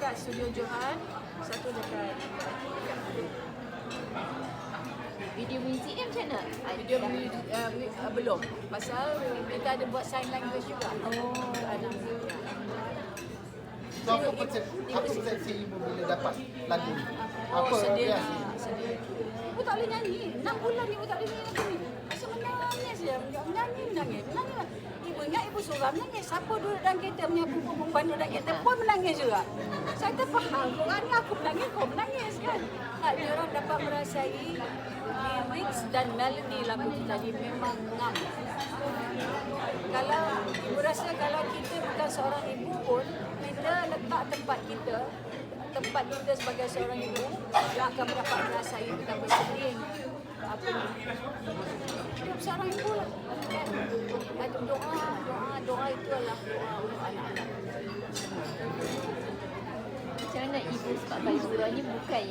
dekat Studio Johan, satu dekat Video muzik ni macam mana? video belum. Pasal kita ada buat sign language juga. Ada. So apa persepsi ibu bila dapat lagu ni? Oh, Apa sedih. dia? Sedih. Ibu tak boleh nyanyi. 6 bulan ibu tak boleh nyanyi lagu ni. Pasal menangis je. Menangis. Ibu ingat ibu seorang menangis. Siapa duduk dalam kereta, punya perempuan duduk dalam kereta pun menangis juga. Saya kata faham. Korang ni aku menangis, kau menangis kan. Tak, dia orang dapat merasai lyrics dan melodi lagu tu tadi memang ngam. Kalau ibu rasa kalau kita bukan seorang ibu pun, kita letak tempat kita sebagai seorang ibu, dia akan dapat merasai betapa sedih apa ni. Hidup seorang ibu lah. Kan? Ada doa itu adalah doa untuk anak-anak. Macam mana ibu sebab baju ni bukan